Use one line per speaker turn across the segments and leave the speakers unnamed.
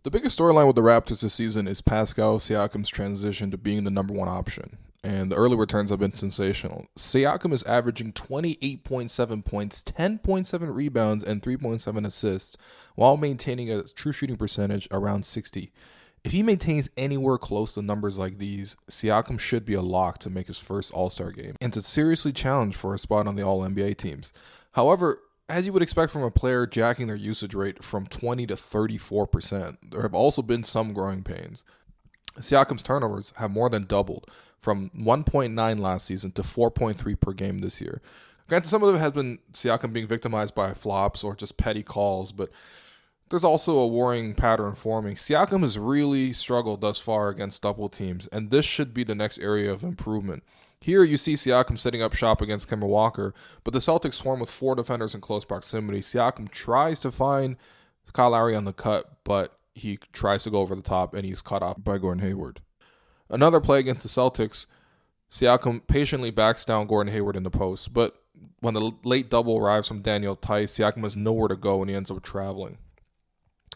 The biggest storyline with the Raptors this season is Pascal Siakam's transition to being the number one option, and the early returns have been sensational. Siakam is averaging 28.7 points, 10.7 rebounds, and 3.7 assists, while maintaining a true shooting percentage around 60. If he maintains anywhere close to numbers like these, Siakam should be a lock to make his first All-Star game and to seriously challenge for a spot on the All-NBA teams. However, as you would expect from a player jacking their usage rate from 20 to 34%, there have also been some growing pains. Siakam's turnovers have more than doubled from 1.9 last season to 4.3 per game this year. Granted, some of it has been Siakam being victimized by flops or just petty calls, but there's also a worrying pattern forming. Siakam has really struggled thus far against double teams, and this should be the next area of improvement. Here you see Siakam setting up shop against Kemba Walker, but the Celtics swarm with 4 defenders in close proximity. Siakam tries to find Kyle Lowry on the cut, but he tries to go over the top, and he's caught out by Gordon Hayward. Another play against the Celtics, Siakam patiently backs down Gordon Hayward in the post, but when the late double arrives from Daniel Tice, Siakam has nowhere to go, and he ends up traveling.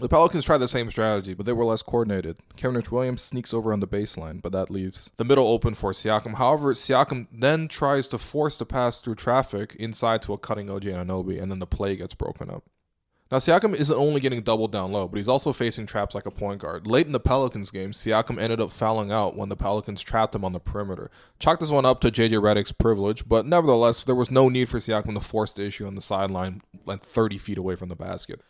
The Pelicans tried the same strategy, but they were less coordinated. Kenrich Williams sneaks over on the baseline, but that leaves the middle open for Siakam. However, Siakam then tries to force the pass through traffic inside to a cutting OG Anunoby, and then the play gets broken up. Now, Siakam isn't only getting doubled down low, but he's also facing traps like a point guard. Late in the Pelicans game, Siakam ended up fouling out when the Pelicans trapped him on the perimeter. Chalk this one up to JJ Redick's privilege, but nevertheless, there was no need for Siakam to force the issue on the sideline, like 30 feet away from the basket.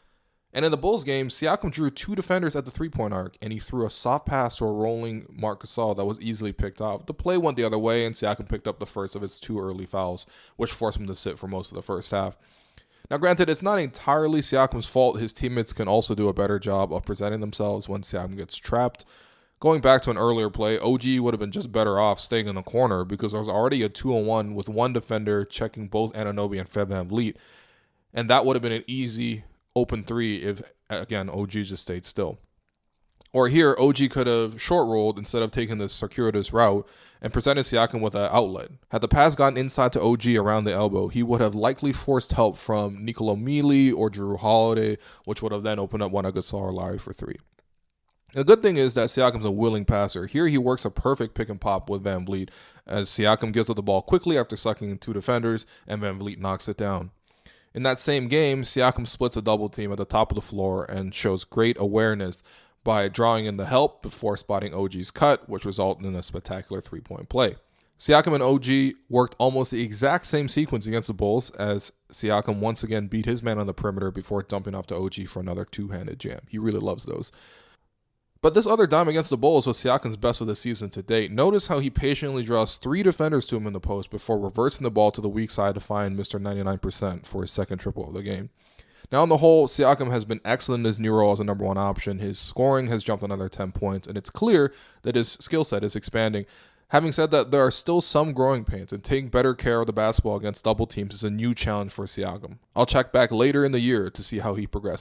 And in the Bulls game, Siakam drew 2 defenders at the three-point arc, and he threw a soft pass to a rolling Marc Gasol that was easily picked off. The play went the other way, and Siakam picked up the first of his 2 early fouls, which forced him to sit for most of the first half. Now, granted, it's not entirely Siakam's fault. His teammates can also do a better job of presenting themselves when Siakam gets trapped. Going back to an earlier play, OG would have been just better off staying in the corner because there was already a 2-on-1 with one defender checking both Anunoby and Fred VanVleet, and that would have been an easy open 3 if, again, OG just stayed still. Or here, OG could have short rolled instead of taking the circuitous route and presented Siakam with an outlet. Had the pass gotten inside to OG around the elbow, he would have likely forced help from Nicolo Mealy or Drew Holiday, which would have then opened up one of Gasol or Lowry for 3. The good thing is that Siakam's a willing passer. Here he works a perfect pick and pop with VanVleet as Siakam gives up the ball quickly after sucking 2 defenders and VanVleet knocks it down. In that same game, Siakam splits a double team at the top of the floor and shows great awareness by drawing in the help before spotting OG's cut, which resulted in a spectacular 3-point play. Siakam and OG worked almost the exact same sequence against the Bulls as Siakam once again beat his man on the perimeter before dumping off to OG for another 2-handed jam. He really loves those. But this other dime against the Bulls was Siakam's best of the season to date. Notice how he patiently draws 3 defenders to him in the post before reversing the ball to the weak side to find Mr. 99% for his second triple of the game. Now, on the whole, Siakam has been excellent in his new role as a number 1 option. His scoring has jumped another 10 points, and it's clear that his skill set is expanding. Having said that, there are still some growing pains, and taking better care of the basketball against double teams is a new challenge for Siakam. I'll check back later in the year to see how he progresses.